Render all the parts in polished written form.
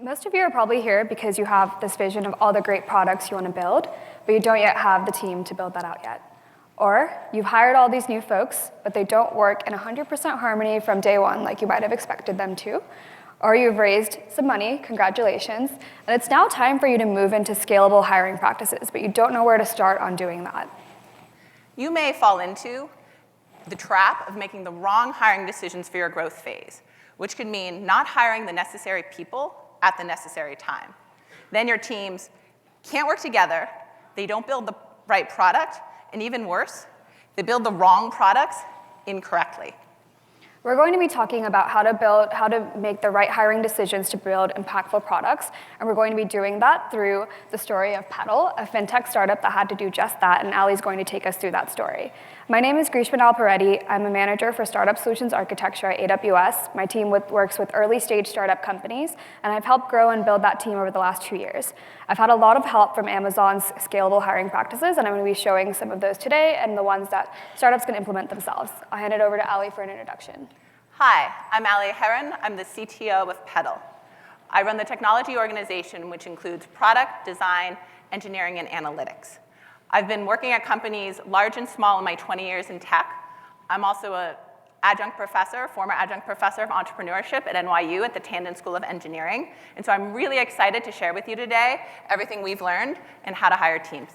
Most of you are probably here because you have this vision of all the great products you want to build, but you don't yet have the team to build that out yet. Or you've hired all these new folks, but they don't work in 100% harmony from day one like you might have expected them to. Or you've raised some money, congratulations, and it's now time for you to move into scalable hiring practices, but you don't know where to start on doing that. You may fall into the trap of making the wrong hiring decisions for your growth phase, which could mean not hiring the necessary people at the necessary time. Then your teams can't work together, they don't build the right product, and even worse, they build the wrong products incorrectly. We're going to be talking about how to make the right hiring decisions to build impactful products, and we're going to be doing that through the story of Petal, a fintech startup that had to do just that, and Ali's going to take us through that story. My name is Grishma Alparetti. I'm a manager for Startup Solutions Architecture at AWS. My team works with early-stage startup companies, and I've helped grow and build that team over the last 2 years. I've had a lot of help from Amazon's scalable hiring practices, and I'm going to be showing some of those today and the ones that startups can implement themselves. I'll hand it over to Ali for an introduction. Hi, I'm Heron. I'm the CTO of Petal. I run the technology organization, which includes product, design, engineering, and analytics. I've been working at companies large and small in my 20 years in tech. I'm also an former adjunct professor of entrepreneurship at NYU at the Tandon School of Engineering. And so I'm really excited to share with you today everything we've learned and how to hire teams.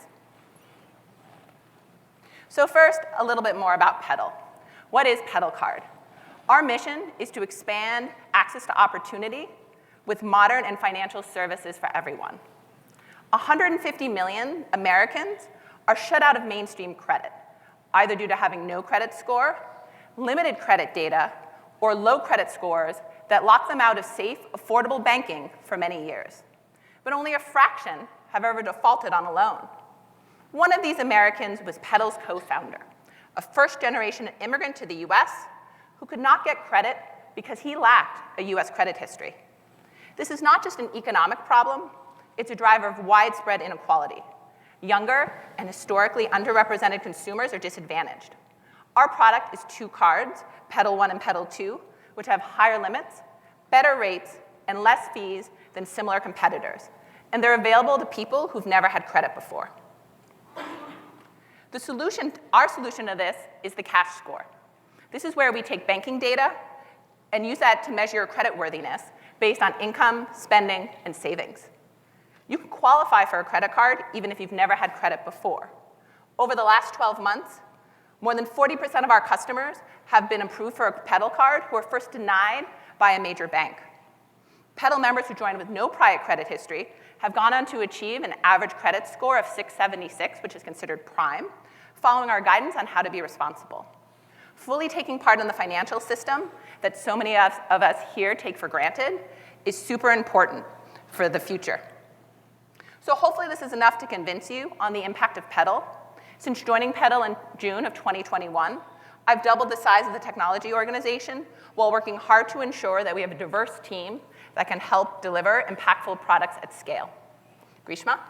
So first, a little bit more about Petal. What is Petal Card? Our mission is to expand access to opportunity with modern and financial services for everyone. 150 million Americans are shut out of mainstream credit, either due to having no credit score, limited credit data, or low credit scores that lock them out of safe, affordable banking for many years. But only a fraction have ever defaulted on a loan. One of these Americans was Petal's co-founder, a first-generation immigrant to the US who could not get credit because he lacked a US credit history. This is not just an economic problem, it's a driver of widespread inequality. Younger and historically underrepresented consumers are disadvantaged. Our product is 2 cards, Petal 1 and Petal 2, which have higher limits, better rates, and less fees than similar competitors. And they're available to people who've never had credit before. Our solution to this is the cash score. This is where we take banking data and use that to measure your creditworthiness based on income, spending, and savings. You can qualify for a credit card even if you've never had credit before. Over the last 12 months, more than 40% of our customers have been approved for a Petal card who were first denied by a major bank. Petal members who joined with no prior credit history have gone on to achieve an average credit score of 676, which is considered prime, following our guidance on how to be responsible. Fully taking part in the financial system that so many of us here take for granted is super important for the future. So hopefully this is enough to convince you on the impact of Petal. Since joining Petal in June of 2021, I've doubled the size of the technology organization while working hard to ensure that we have a diverse team that can help deliver impactful products at scale. Grishma?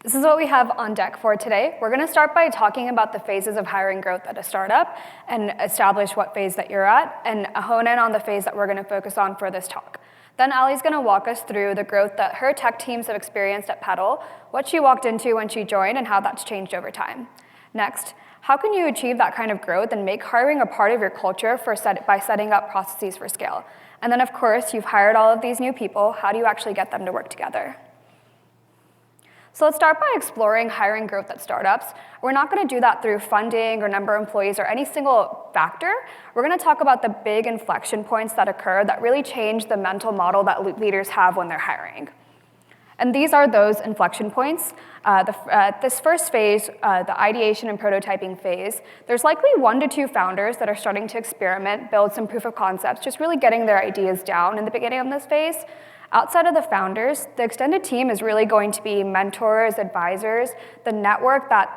This is what we have on deck for today. We're going to start by talking about the phases of hiring growth at a startup and establish what phase that you're at and hone in on the phase that we're going to focus on for this talk. Then Ali's going to walk us through the growth that her tech teams have experienced at Petal, what she walked into when she joined, and how that's changed over time. Next, how can you achieve that kind of growth and make hiring a part of your culture by setting up processes for scale? And then, of course, you've hired all of these new people. How do you actually get them to work together? So let's start by exploring hiring growth at startups. We're not going to do that through funding or number of employees or any single factor. We're going to talk about the big inflection points that occur that really change the mental model that leaders have when they're hiring. And these are those inflection points. This first phase, the ideation and prototyping phase, there's likely 1 to 2 founders that are starting to experiment, build some proof of concepts, just really getting their ideas down in the beginning of this phase. Outside of the founders, the extended team is really going to be mentors, advisors, the network that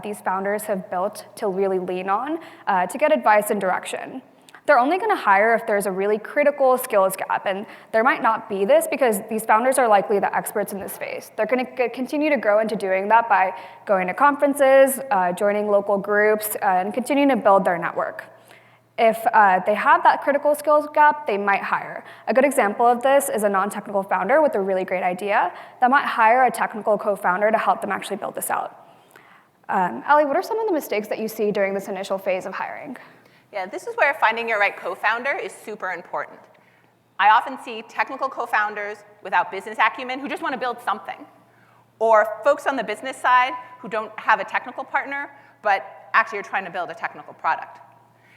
these founders have built to really lean on to get advice and direction. They're only going to hire if there's a really critical skills gap, and there might not be this because these founders are likely the experts in this space. They're going to continue to grow into doing that by going to conferences, joining local groups, and continuing to build their network. If they have that critical skills gap, they might hire. A good example of this is a non-technical founder with a really great idea that might hire a technical co-founder to help them actually build this out. Ali, what are some of the mistakes that you see during this initial phase of hiring? Yeah, this is where finding your right co-founder is super important. I often see technical co-founders without business acumen who just want to build something, or folks on the business side who don't have a technical partner, but actually are trying to build a technical product.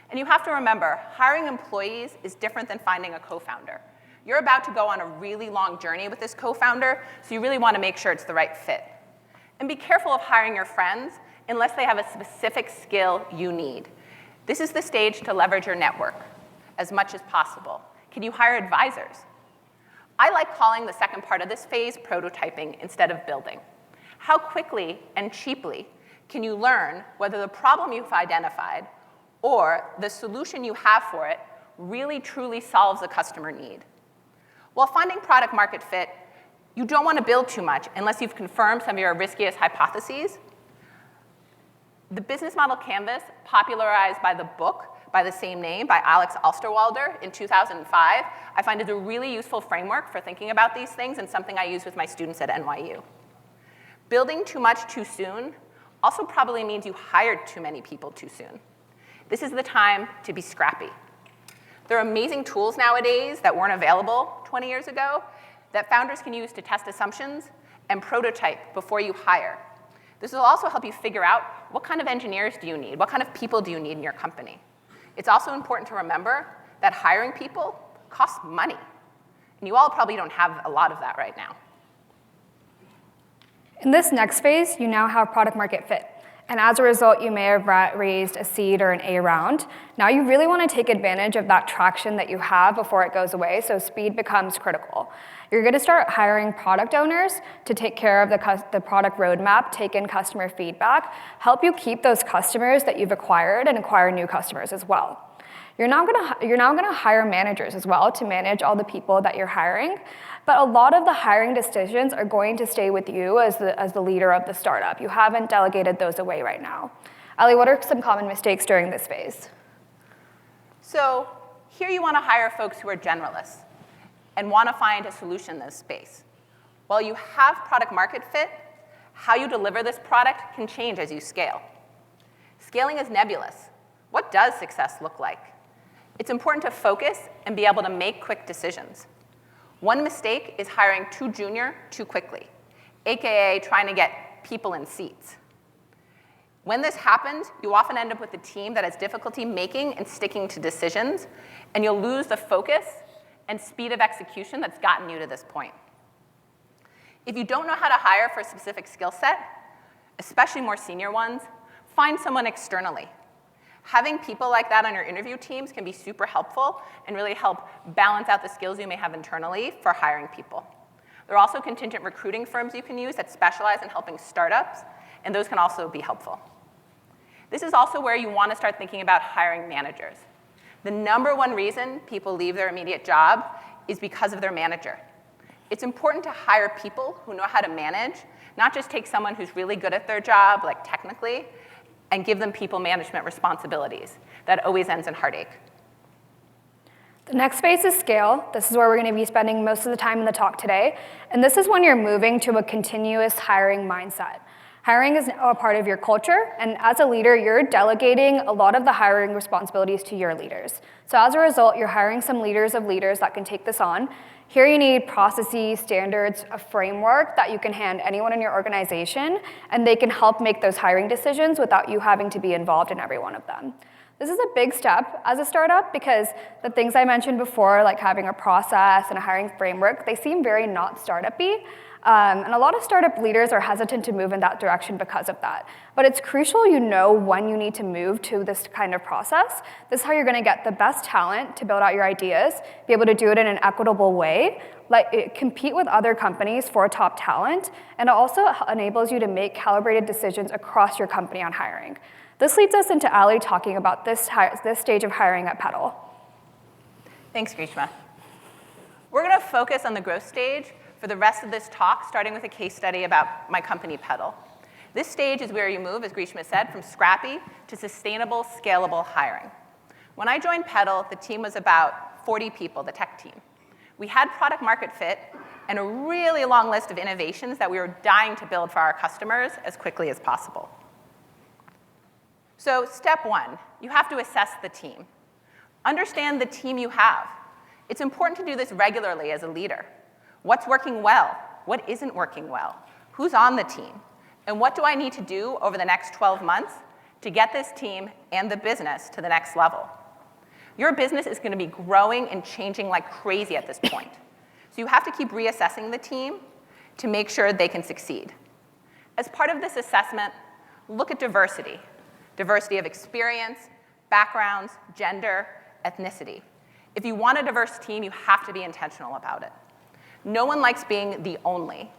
And you have to remember, hiring employees is different than finding a co-founder. You're about to go on a really long journey with this co-founder, so you really want to make sure it's the right fit. And be careful of hiring your friends unless they have a specific skill you need. This is the stage to leverage your network as much as possible. Can you hire advisors? I like calling the second part of this phase prototyping instead of building. How quickly and cheaply can you learn whether the problem you've identified or the solution you have for it really truly solves a customer need? While finding product market fit, you don't want to build too much unless you've confirmed some of your riskiest hypotheses. The business model canvas, popularized by the book by the same name by Alex Osterwalder in 2005, I find is a really useful framework for thinking about these things and something I use with my students at NYU. Building too much too soon also probably means you hired too many people too soon. This is the time to be scrappy. There are amazing tools nowadays that weren't available 20 years ago that founders can use to test assumptions and prototype before you hire. This will also help you figure out what kind of engineers do you need, what kind of people do you need in your company. It's also important to remember that hiring people costs money. And you all probably don't have a lot of that right now. In this next phase, you now have product market fit. And as a result, you may have raised a seed or an A round. Now you really want to take advantage of that traction that you have before it goes away, so speed becomes critical. You're going to start hiring product owners to take care of the product roadmap, take in customer feedback, help you keep those customers that you've acquired and acquire new customers as well. You're now going to hire managers as well to manage all the people that you're hiring. But a lot of the hiring decisions are going to stay with you as the leader of the startup. You haven't delegated those away right now. Ali, what are some common mistakes during this phase? So here you want to hire folks who are generalists and want to find a solution in this space. While you have product market fit, how you deliver this product can change as you scale. Scaling is nebulous. What does success look like? It's important to focus and be able to make quick decisions. One mistake is hiring too junior too quickly, AKA trying to get people in seats. When this happens, you often end up with a team that has difficulty making and sticking to decisions, and you'll lose the focus and speed of execution that's gotten you to this point. If you don't know how to hire for a specific skill set, especially more senior ones, find someone externally. Having people like that on your interview teams can be super helpful and really help balance out the skills you may have internally for hiring people. There are also contingent recruiting firms you can use that specialize in helping startups, and those can also be helpful. This is also where you want to start thinking about hiring managers. The number one reason people leave their immediate job is because of their manager. It's important to hire people who know how to manage, not just take someone who's really good at their job, like technically, and give them people management responsibilities. That always ends in heartache. The next phase is scale. This is where we're going to be spending most of the time in the talk today. And this is when you're moving to a continuous hiring mindset. Hiring is now a part of your culture, and as a leader, you're delegating a lot of the hiring responsibilities to your leaders. So as a result, you're hiring some leaders of leaders that can take this on. Here you need processes, standards, a framework that you can hand anyone in your organization, and they can help make those hiring decisions without you having to be involved in every one of them. This is a big step as a startup because the things I mentioned before, like having a process and a hiring framework, they seem very not startup-y. And a lot of startup leaders are hesitant to move in that direction because of that. But it's crucial you know when you need to move to this kind of process. This is how you're going to get the best talent to build out your ideas, be able to do it in an equitable way, compete with other companies for top talent, and it also enables you to make calibrated decisions across your company on hiring. This leads us into Ali talking about this stage of hiring at Petal. Thanks, Grishma. We're going to focus on the growth stage for the rest of this talk, starting with a case study about my company, Petal. This stage is where you move, as Grishma said, from scrappy to sustainable, scalable hiring. When I joined Petal, the team was about 40 people, the tech team. We had product market fit and a really long list of innovations that we were dying to build for our customers as quickly as possible. So step one, you have to assess the team. Understand the team you have. It's important to do this regularly as a leader. What's working well? What isn't working well? Who's on the team? And what do I need to do over the next 12 months to get this team and the business to the next level? Your business is going to be growing and changing like crazy at this point. So you have to keep reassessing the team to make sure they can succeed. As part of this assessment, look at diversity. Diversity of experience, backgrounds, gender, ethnicity. If you want a diverse team, you have to be intentional about it. No one likes being the only,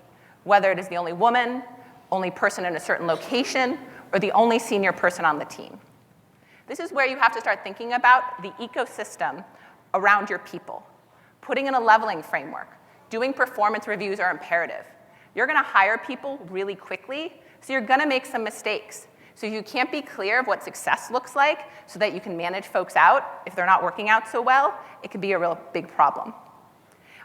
whether it is the only woman, only person in a certain location, or the only senior person on the team. This is where you have to start thinking about the ecosystem around your people. Putting in a leveling framework, doing performance reviews are imperative. You're going to hire people really quickly, so you're going to make some mistakes. So you can't be clear of what success looks like so that you can manage folks out if they're not working out so well. It can be a real big problem.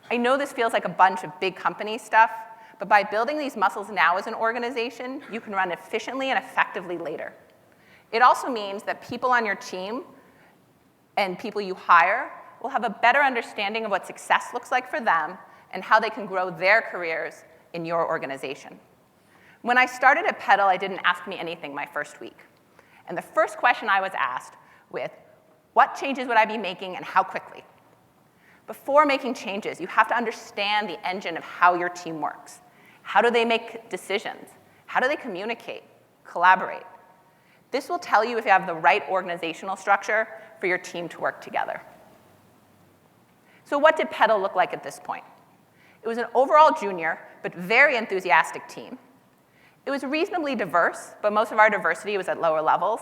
I know this feels like a bunch of big company stuff, but by building these muscles now as an organization, you can run efficiently and effectively later. It also means that people on your team and people you hire will have a better understanding of what success looks like for them and how they can grow their careers in your organization. When I started at Petal, I didn't ask me anything my first week. And the first question I was asked with, what changes would I be making and how quickly? Before making changes, you have to understand the engine of how your team works. How do they make decisions? How do they communicate, collaborate? This will tell you if you have the right organizational structure for your team to work together. So what did Petal look like at this point? It was an overall junior, but very enthusiastic team. It was reasonably diverse, but most of our diversity was at lower levels,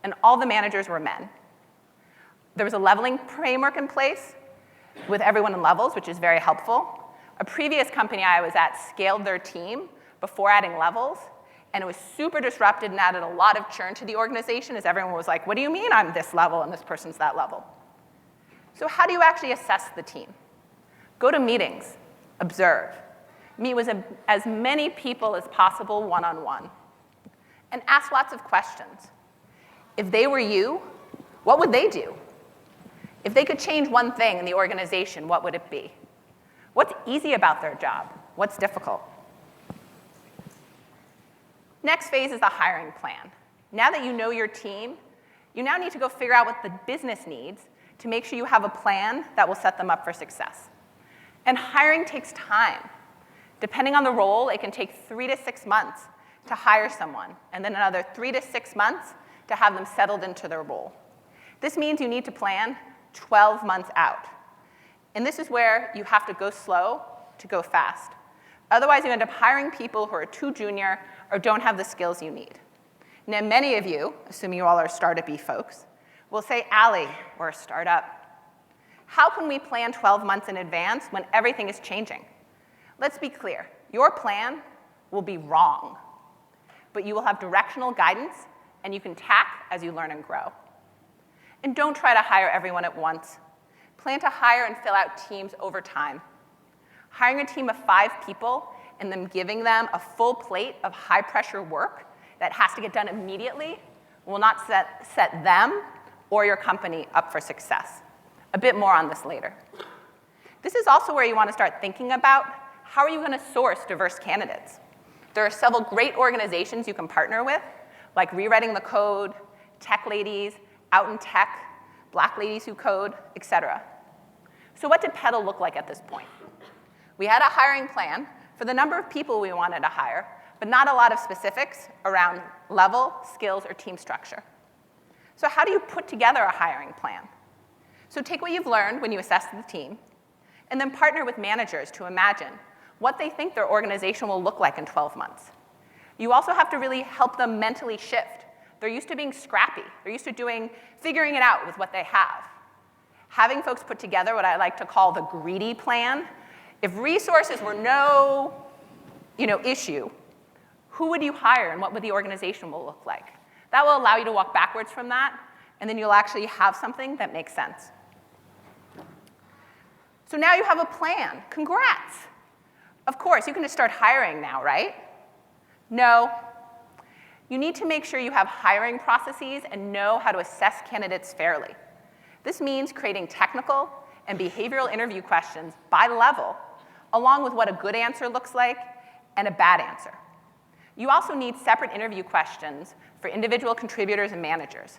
and all the managers were men. There was a leveling framework in place with everyone in levels, which is very helpful. A previous company I was at scaled their team before adding levels, and it was super disrupted and added a lot of churn to the organization as everyone was like, what do you mean I'm this level and this person's that level? So how do you actually assess the team? Go to meetings, observe, meet with as many people as possible one-on-one, and ask lots of questions. If they were you, what would they do? If they could change one thing in the organization, what would it be? What's easy about their job? What's difficult? Next phase is the hiring plan. Now that you know your team, you now need to go figure out what the business needs to make sure you have a plan that will set them up for success. And hiring takes time. Depending on the role, it can take 3 to 6 months to hire someone, and then another 3 to 6 months to have them settled into their role. This means you need to plan 12 months out. And this is where you have to go slow to go fast. Otherwise, you end up hiring people who are too junior or don't have the skills you need. Now, many of you, assuming you all are startup-y folks, will say, Allie, we're a startup. How can we plan 12 months in advance when everything is changing? Let's be clear. Your plan will be wrong, but you will have directional guidance, and you can tack as you learn and grow. And don't try to hire everyone at once. Plan to hire and fill out teams over time. Hiring a team of 5 people and then giving them a full plate of high-pressure work that has to get done immediately will not set them or your company up for success. A bit more on this later. This is also where you want to start thinking about how are you going to source diverse candidates. There are several great organizations you can partner with, like Rewriting the Code, Tech Ladies, Out in Tech, Black Ladies Who Code, etc. So what did Petal look like at this point? We had a hiring plan for the number of people we wanted to hire, but not a lot of specifics around level, skills, or team structure. So how do you put together a hiring plan? So take what you've learned when you assess the team, and then partner with managers to imagine what they think their organization will look like in 12 months. You also have to really help them mentally shift. They're used to being scrappy. They're used to figuring it out with what they have. Having folks put together what I like to call the greedy plan. If resources were no issue, who would you hire and what would the organization will look like? That will allow you to walk backwards from that and then you'll actually have something that makes sense. So now you have a plan. Congrats. Of course, you can just start hiring now, right? No. You need to make sure you have hiring processes and know how to assess candidates fairly. This means creating technical and behavioral interview questions by level, along with what a good answer looks like and a bad answer. You also need separate interview questions for individual contributors and managers.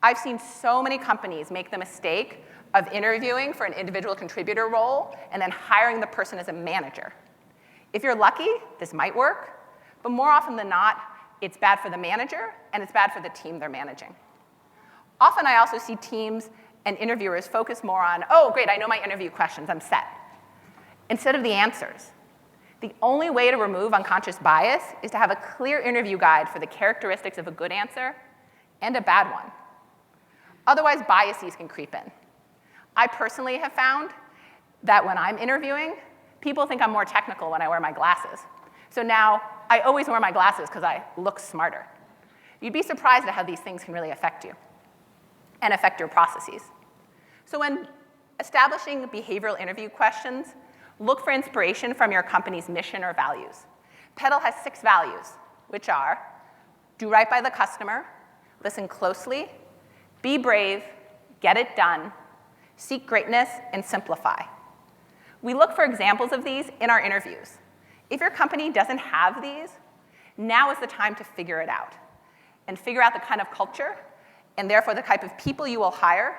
I've seen so many companies make the mistake of interviewing for an individual contributor role and then hiring the person as a manager. If you're lucky, this might work, but more often than not, it's bad for the manager and it's bad for the team they're managing. Often I also see teams and interviewers focus more on, oh, great, I know my interview questions, I'm set, instead of the answers. The only way to remove unconscious bias is to have a clear interview guide for the characteristics of a good answer and a bad one. Otherwise, biases can creep in. I personally have found that when I'm interviewing, people think I'm more technical when I wear my glasses. So now I always wear my glasses because I look smarter. You'd be surprised at how these things can really affect you and affect your processes. So when establishing behavioral interview questions, look for inspiration from your company's mission or values. Petal has 6 values, which are do right by the customer, listen closely, be brave, get it done, seek greatness, and simplify. We look for examples of these in our interviews. If your company doesn't have these, now is the time to figure it out and figure out the kind of culture and therefore the type of people you will hire,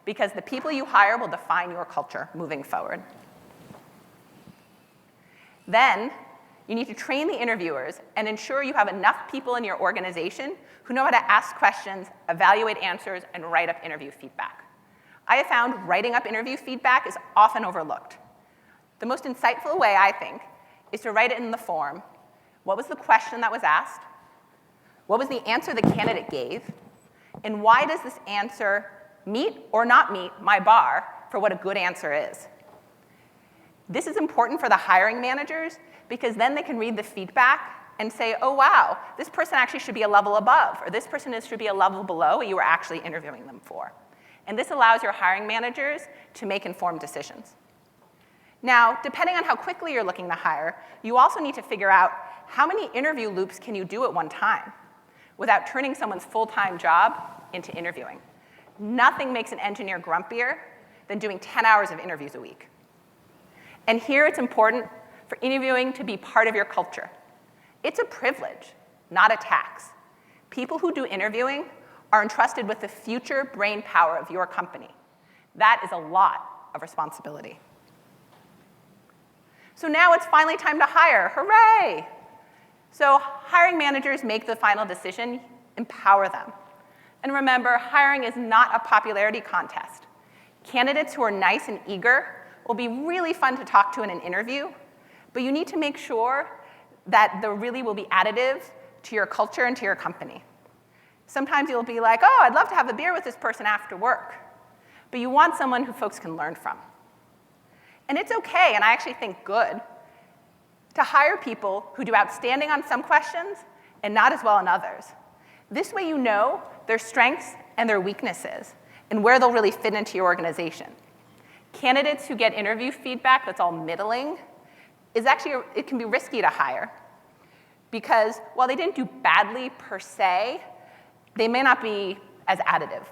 because the people you hire will define your culture moving forward. Then, you need to train the interviewers and ensure you have enough people in your organization who know how to ask questions, evaluate answers, and write up interview feedback. I have found writing up interview feedback is often overlooked. The most insightful way, I think, is to write it in the form. What was the question that was asked? What was the answer the candidate gave? And why does this answer meet or not meet my bar for what a good answer is? This is important for the hiring managers because then they can read the feedback and say, oh, wow, this person actually should be a level above, or this person should be a level below what you were actually interviewing them for. And this allows your hiring managers to make informed decisions. Now, depending on how quickly you're looking to hire, you also need to figure out how many interview loops can you do at one time without turning someone's full-time job into interviewing. Nothing makes an engineer grumpier than doing 10 hours of interviews a week. And here it's important for interviewing to be part of your culture. It's a privilege, not a tax. People who do interviewing are entrusted with the future brain power of your company. That is a lot of responsibility. So now it's finally time to hire. Hooray! So hiring managers make the final decision. Empower them. And remember, hiring is not a popularity contest. Candidates who are nice and eager will be really fun to talk to in an interview, but you need to make sure that they really will be additive to your culture and to your company. Sometimes you'll be like, oh, I'd love to have a beer with this person after work, but you want someone who folks can learn from. And it's okay, and I actually think good, to hire people who do outstanding on some questions and not as well on others. This way you know their strengths and their weaknesses and where they'll really fit into your organization. Candidates who get interview feedback that's all middling is actually, it can be risky to hire because while they didn't do badly per se, they may not be as additive.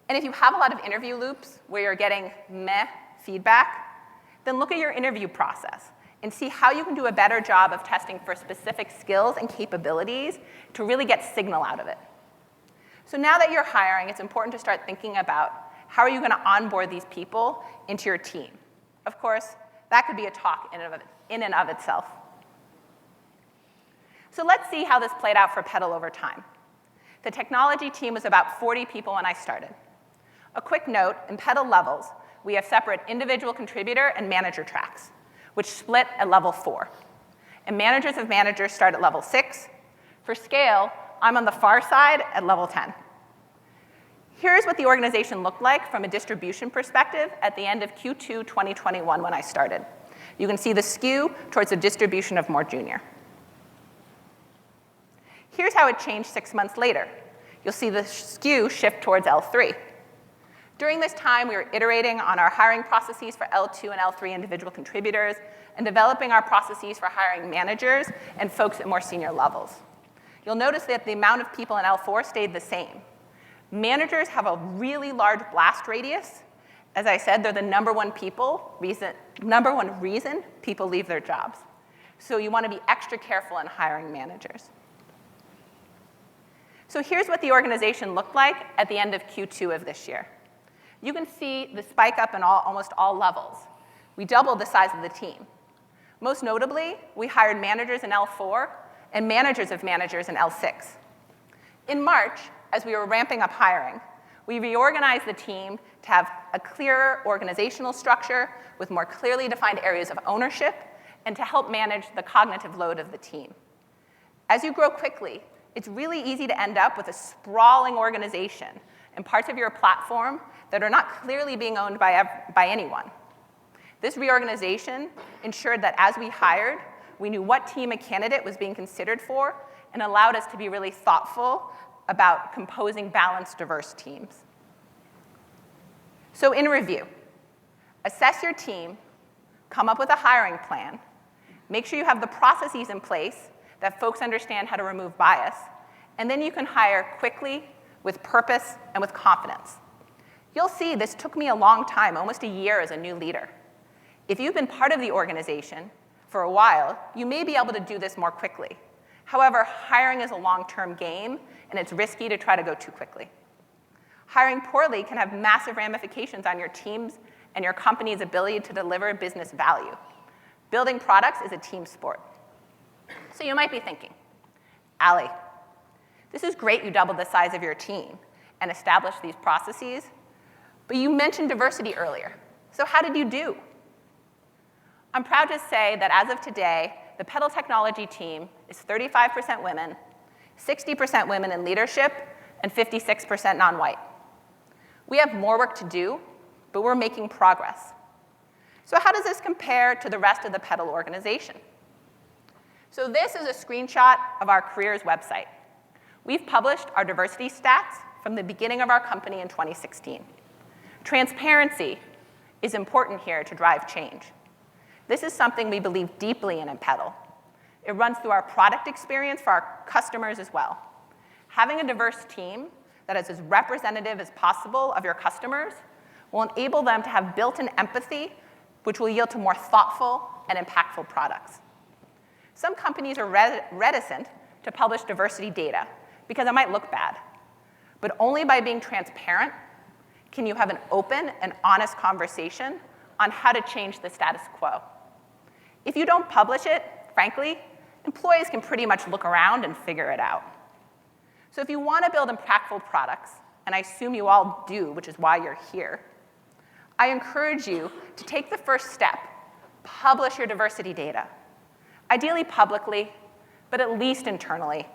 And if you have a lot of interview loops where you're getting meh feedback, then look at your interview process and see how you can do a better job of testing for specific skills and capabilities to really get signal out of it. So now that you're hiring, it's important to start thinking about how are you going to onboard these people into your team. Of course, that could be a talk in and of itself. So let's see how this played out for Petal over time. The technology team was about 40 people when I started. A quick note, in Petal levels, we have separate individual contributor and manager tracks, which split at level 4. And managers of managers start at level 6. For scale, I'm on the far side at level 10. Here's what the organization looked like from a distribution perspective at the end of Q2 2021 when I started. You can see the skew towards the distribution of more junior. Here's how it changed 6 months later. you'll see the skew shift towards L3. During this time, we were iterating on our hiring processes for L2 and L3 individual contributors and developing our processes for hiring managers and folks at more senior levels. You'll notice that the amount of people in L4 stayed the same. Managers have a really large blast radius. As I said, they're the number one reason people leave their jobs. So you want to be extra careful in hiring managers. So here's what the organization looked like at the end of Q2 of this year. You can see the spike up in almost all levels. We doubled the size of the team. Most notably, we hired managers in L4 and managers of managers in L6. In March, as we were ramping up hiring, we reorganized the team to have a clearer organizational structure with more clearly defined areas of ownership and to help manage the cognitive load of the team. As you grow quickly, it's really easy to end up with a sprawling organization and parts of your platform that are not clearly being owned by anyone. This reorganization ensured that as we hired, we knew what team a candidate was being considered for and allowed us to be really thoughtful about composing balanced, diverse teams. So in review, assess your team, come up with a hiring plan, make sure you have the processes in place that folks understand how to remove bias, and then you can hire quickly, with purpose, and with confidence. You'll see this took me a long time, almost a year as a new leader. If you've been part of the organization for a while, you may be able to do this more quickly. However, hiring is a long-term game, and it's risky to try to go too quickly. Hiring poorly can have massive ramifications on your teams and your company's ability to deliver business value. Building products is a team sport. So you might be thinking, Allie, this is great you doubled the size of your team and established these processes, but you mentioned diversity earlier. So how did you do? I'm proud to say that as of today, the Petal technology team is 35% women, 60% women in leadership, and 56% non-white. We have more work to do, but we're making progress. So how does this compare to the rest of the Petal organization? So this is a screenshot of our careers website. We've published our diversity stats from the beginning of our company in 2016. Transparency is important here to drive change. This is something we believe deeply in at Petal. It runs through our product experience for our customers as well. Having a diverse team that is as representative as possible of your customers will enable them to have built-in empathy, which will yield to more thoughtful and impactful products. Some companies are reticent to publish diversity data because it might look bad. But only by being transparent can you have an open and honest conversation on how to change the status quo. If you don't publish it, frankly, employees can pretty much look around and figure it out. So if you want to build impactful products, and I assume you all do, which is why you're here, I encourage you to take the first step, publish your diversity data. Ideally publicly, but at least internally.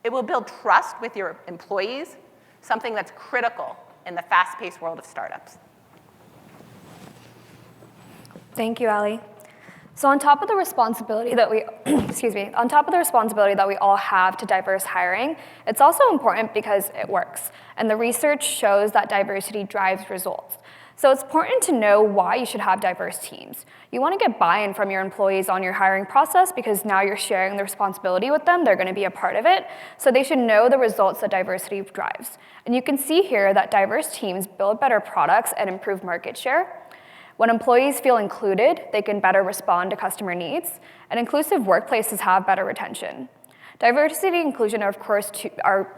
It will build trust with your employees, something that's critical in the fast-paced world of startups. Thank you, Allie. So on top of the responsibility that we, on top of the responsibility that we all have to diverse hiring, it's also important because it works. And the research shows that diversity drives results. So it's important to know why you should have diverse teams. You want to get buy-in from your employees on your hiring process because now you're sharing the responsibility with them. They're going to be a part of it. So they should know the results that diversity drives. And you can see here that diverse teams build better products and improve market share. When employees feel included, they can better respond to customer needs, and inclusive workplaces have better retention. Diversity and inclusion are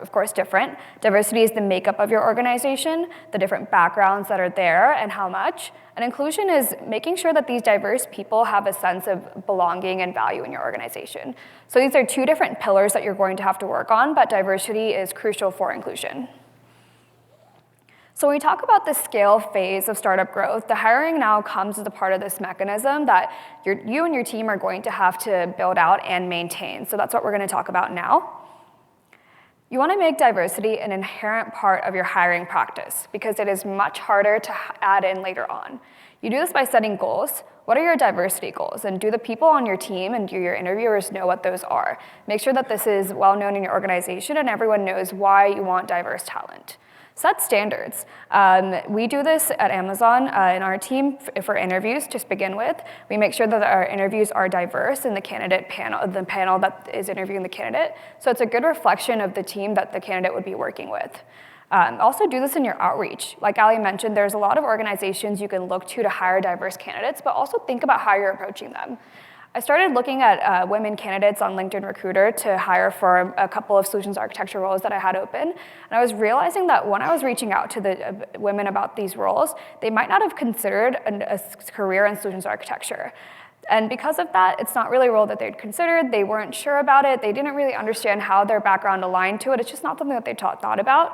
of course different. Diversity is the makeup of your organization, the different backgrounds that are there, and how much. And inclusion is making sure that these diverse people have a sense of belonging and value in your organization. So these are two different pillars that you're going to have to work on, but diversity is crucial for inclusion. So when we talk about the scale phase of startup growth, the hiring now comes as a part of this mechanism that you and your team are going to have to build out and maintain. So that's what we're going to talk about now. You want to make diversity an inherent part of your hiring practice because it is much harder to add in later on. You do this by setting goals. What are your diversity goals? And do the people on your team and do your interviewers know what those are? Make sure that this is well known in your organization and everyone knows why you want diverse talent. Set standards. We do this at Amazon in our team for interviews to begin with. We make sure that our interviews are diverse in the panel that is interviewing the candidate. So it's a good reflection of the team that the candidate would be working with. Also do this in your outreach. Like Ali mentioned, there's a lot of organizations you can look to hire diverse candidates, but also think about how you're approaching them. I started looking at women candidates on LinkedIn Recruiter to hire for a couple of solutions architecture roles that I had open. And I was realizing that when I was reaching out to the women about these roles, they might not have considered a career in solutions architecture. And because of that, it's not really a role that they'd considered. They weren't sure about it. They didn't really understand how their background aligned to it. It's just not something that they thought about.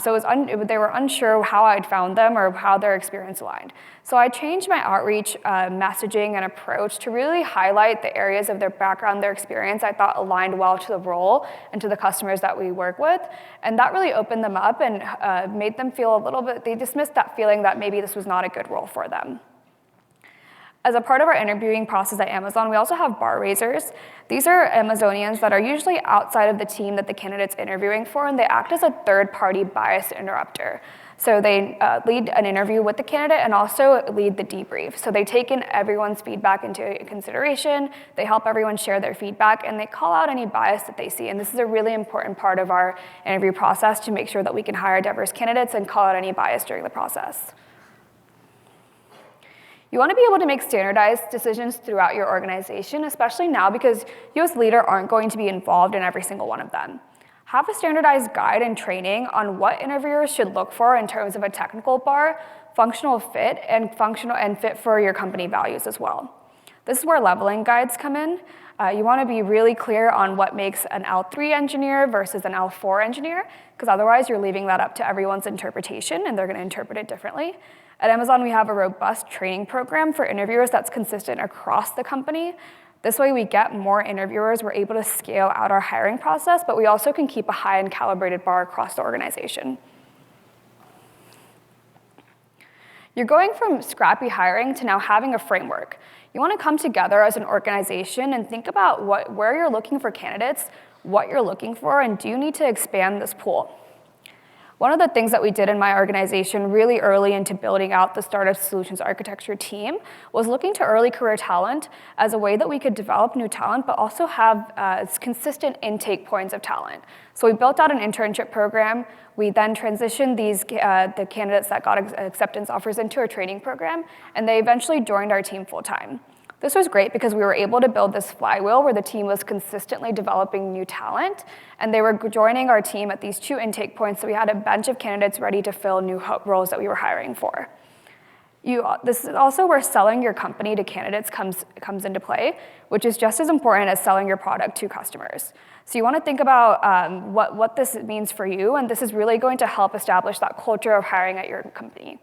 So they were unsure how I'd found them or how their experience aligned. So I changed my outreach messaging and approach to really highlight the areas of their background, their experience I thought aligned well to the role and to the customers that we work with. And that really opened them up and made them feel a little bit, they dismissed that feeling that maybe this was not a good role for them. As a part of our interviewing process at Amazon, we also have bar raisers. These are Amazonians that are usually outside of the team that the candidate's interviewing for, and they act as a third-party bias interrupter. So they lead an interview with the candidate and also lead the debrief. So they take in everyone's feedback into consideration, they help everyone share their feedback, and they call out any bias that they see. And this is a really important part of our interview process to make sure that we can hire diverse candidates and call out any bias during the process. You want to be able to make standardized decisions throughout your organization, especially now because you as leader aren't going to be involved in every single one of them. Have a standardized guide and training on what interviewers should look for in terms of a technical bar, functional fit, and fit for your company values as well. This is where leveling guides come in. You want to be really clear on what makes an L3 engineer versus an L4 engineer, because otherwise you're leaving that up to everyone's interpretation and they're going to interpret it differently. At Amazon, we have a robust training program for interviewers that's consistent across the company. This way we get more interviewers, we're able to scale out our hiring process, but we also can keep a high and calibrated bar across the organization. You're going from scrappy hiring to now having a framework. You want to come together as an organization and think about where you're looking for candidates, what you're looking for, and do you need to expand this pool? One of the things that we did in my organization really early into building out the startup solutions architecture team was looking to early career talent as a way that we could develop new talent, but also have consistent intake points of talent. So we built out an internship program. We then transitioned the candidates that got acceptance offers into a training program, and they eventually joined our team full time. This was great because we were able to build this flywheel where the team was consistently developing new talent, and they were joining our team at these 2 intake points, so we had a bunch of candidates ready to fill new roles that we were hiring for. This is also where selling your company to candidates comes into play, which is just as important as selling your product to customers. So you want to think about what this means for you, and this is really going to help establish that culture of hiring at your company.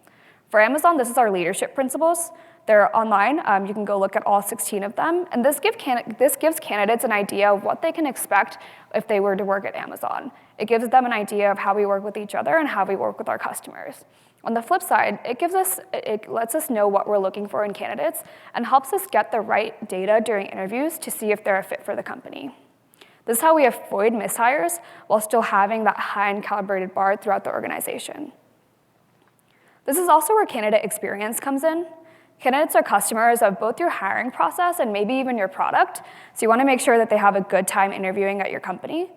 For Amazon, this is our leadership principles. They're online. You can go look at all 16 of them. And this gives candidates an idea of what they can expect if they were to work at Amazon. It gives them an idea of how we work with each other and how we work with our customers. On the flip side, it lets us know what we're looking for in candidates and helps us get the right data during interviews to see if they're a fit for the company. This is how we avoid mishires while still having that high and calibrated bar throughout the organization. This is also where candidate experience comes in. Candidates are customers of both your hiring process and maybe even your product, so you want to make sure that they have a good time interviewing at your company.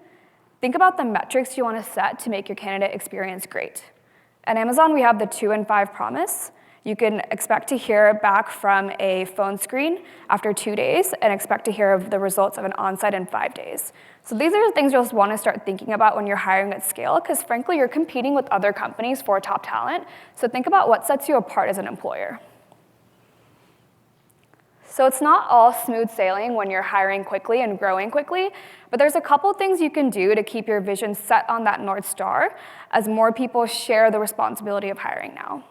Think about the metrics you want to set to make your candidate experience great. At Amazon, we have the 2 in 5 promise. You can expect to hear back from a phone screen after 2 days and expect to hear of the results of an onsite in 5 days. So these are the things you'll want to start thinking about when you're hiring at scale, because frankly, you're competing with other companies for top talent. So think about what sets you apart as an employer. So it's not all smooth sailing when you're hiring quickly and growing quickly, but there's a couple things you can do to keep your vision set on that North Star as more people share the responsibility of hiring now.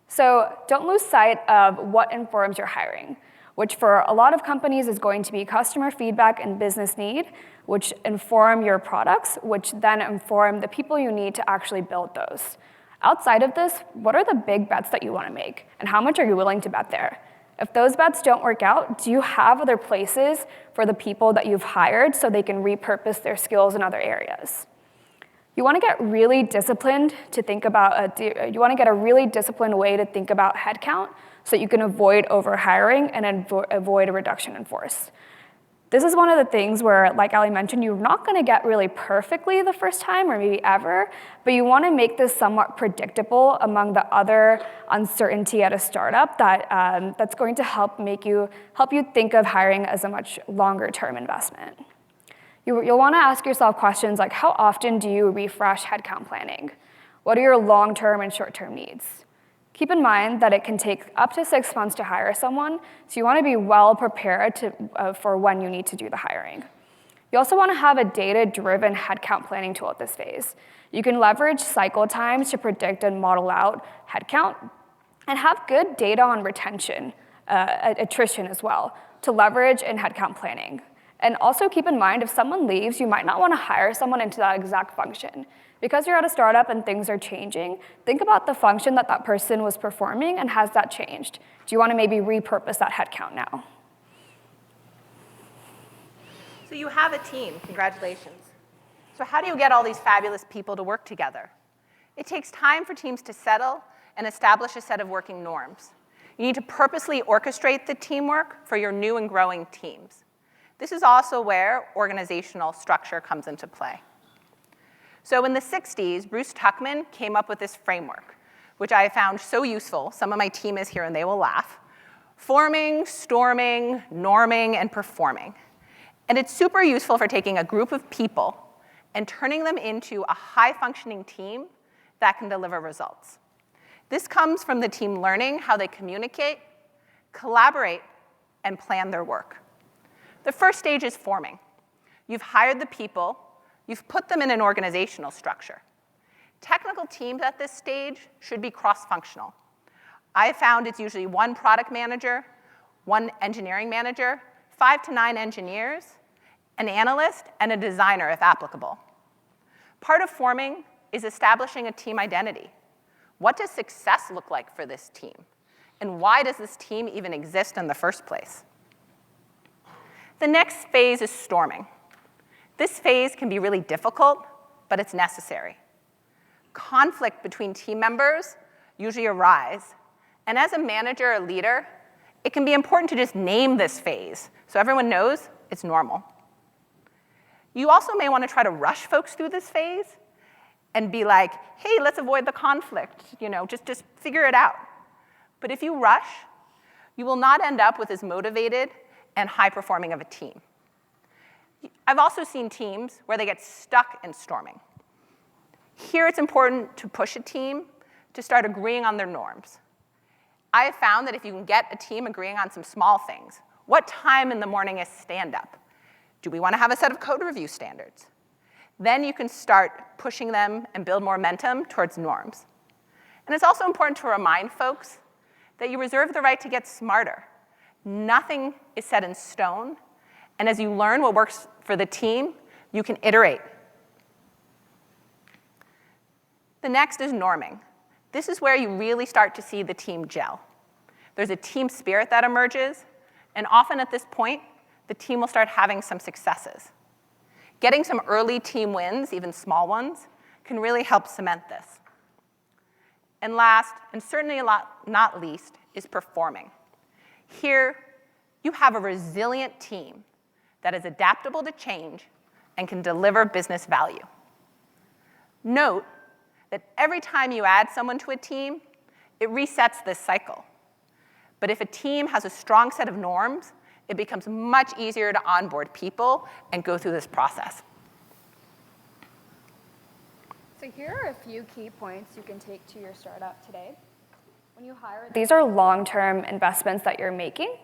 So don't lose sight of what informs your hiring, which for a lot of companies is going to be customer feedback and business need, which inform your products, which then inform the people you need to actually build those. Outside of this, what are the big bets that you want to make, and how much are you willing to bet there? If those bets don't work out, do you have other places for the people that you've hired so they can repurpose their skills in other areas? You want to get really disciplined to think about, you want to get a really disciplined way to think about headcount so you can avoid overhiring and avoid a reduction in force. This is one of the things where, like Ali mentioned, you're not going to get really perfectly the first time or maybe ever, but you want to make this somewhat predictable among the other uncertainty at a startup that's going to help you think of hiring as a much longer-term investment. You'll want to ask yourself questions like, how often do you refresh headcount planning? What are your long-term and short-term needs? Keep in mind that it can take up to 6 months to hire someone, so you want to be well prepared for when you need to do the hiring. You also want to have a data-driven headcount planning tool at this phase. You can leverage cycle times to predict and model out headcount, and have good data on retention, attrition as well, to leverage in headcount planning. And also keep in mind, if someone leaves, you might not want to hire someone into that exact function. Because you're at a startup and things are changing, think about the function that that person was performing and has that changed. Do you want to maybe repurpose that headcount now? So you have a team, congratulations. So how do you get all these fabulous people to work together? It takes time for teams to settle and establish a set of working norms. You need to purposely orchestrate the teamwork for your new and growing teams. This is also where organizational structure comes into play. So in the 60s, Bruce Tuckman came up with this framework, which I found so useful. Some of my team is here and they will laugh. Forming, storming, norming, and performing. And it's super useful for taking a group of people and turning them into a high-functioning team that can deliver results. This comes from the team learning how they communicate, collaborate, and plan their work. The first stage is forming. You've hired the people. You've put them in an organizational structure. Technical teams at this stage should be cross-functional. I have found it's usually one product manager, one engineering manager, 5 to 9 engineers, an analyst, and a designer if applicable. Part of forming is establishing a team identity. What does success look like for this team? And why does this team even exist in the first place? The next phase is storming. This phase can be really difficult, but it's necessary. Conflict between team members usually arise, and as a manager or leader, it can be important to just name this phase so everyone knows it's normal. You also may want to try to rush folks through this phase and be like, hey, let's avoid the conflict, just figure it out. But if you rush, you will not end up with as motivated and high-performing of a team. I've also seen teams where they get stuck in storming. Here it's important to push a team to start agreeing on their norms. I have found that if you can get a team agreeing on some small things, what time in the morning is stand-up? Do we want to have a set of code review standards? Then you can start pushing them and build more momentum towards norms. And it's also important to remind folks that you reserve the right to get smarter. Nothing is set in stone, and as you learn what works for the team, you can iterate. The next is norming. This is where you really start to see the team gel. There's a team spirit that emerges, and often at this point, the team will start having some successes. Getting some early team wins, even small ones, can really help cement this. And last, and certainly not least, is performing. Here, you have a resilient team that is adaptable to change and can deliver business value. Note that every time you add someone to a team, it resets this cycle. But if a team has a strong set of norms, it becomes much easier to onboard people and go through this process. So here are a few key points you can take to your startup today. When you hire, these are long-term investments that you're making.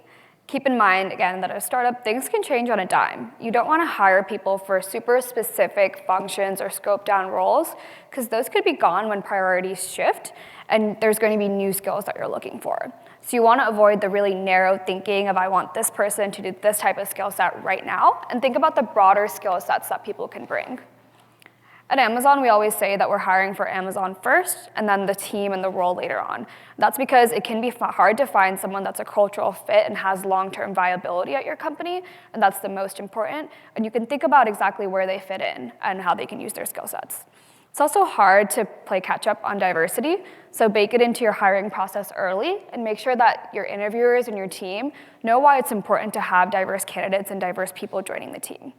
Keep in mind, again, that at a startup, things can change on a dime. You don't want to hire people for super specific functions or scope down roles, because those could be gone when priorities shift, and there's going to be new skills that you're looking for. So you want to avoid the really narrow thinking of, I want this person to do this type of skill set right now, and think about the broader skill sets that people can bring. At Amazon, we always say that we're hiring for Amazon first, and then the team and the role later on. That's because it can be hard to find someone that's a cultural fit and has long-term viability at your company, and that's the most important. And you can think about exactly where they fit in and how they can use their skill sets. It's also hard to play catch-up on diversity, so bake it into your hiring process early and make sure that your interviewers and your team know why it's important to have diverse candidates and diverse people joining the team.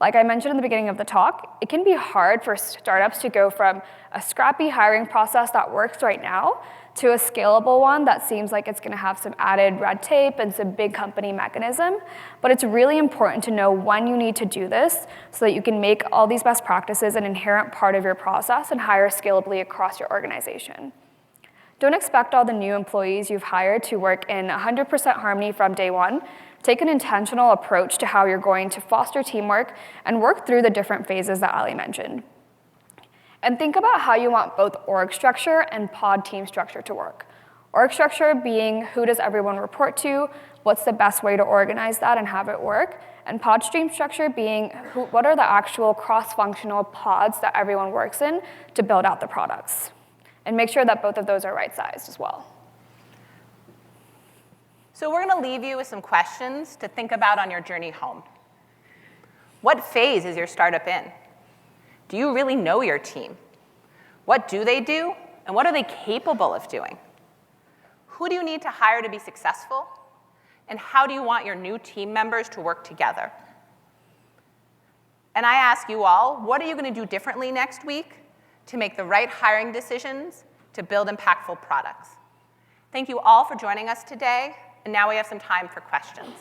Like I mentioned in the beginning of the talk, it can be hard for startups to go from a scrappy hiring process that works right now to a scalable one that seems like it's going to have some added red tape and some big company mechanism. But it's really important to know when you need to do this so that you can make all these best practices an inherent part of your process and hire scalably across your organization. Don't expect all the new employees you've hired to work in 100% harmony from day one. Take an intentional approach to how you're going to foster teamwork and work through the different phases that Ali mentioned. And think about how you want both org structure and pod team structure to work. Org structure being who does everyone report to, what's the best way to organize that and have it work, and pod stream structure being what are the actual cross-functional pods that everyone works in to build out the products. And make sure that both of those are right-sized as well. So we're going to leave you with some questions to think about on your journey home. What phase is your startup in? Do you really know your team? What do they do, and what are they capable of doing? Who do you need to hire to be successful? And how do you want your new team members to work together? And I ask you all, what are you going to do differently next week to make the right hiring decisions to build impactful products? Thank you all for joining us today. And now we have some time for questions.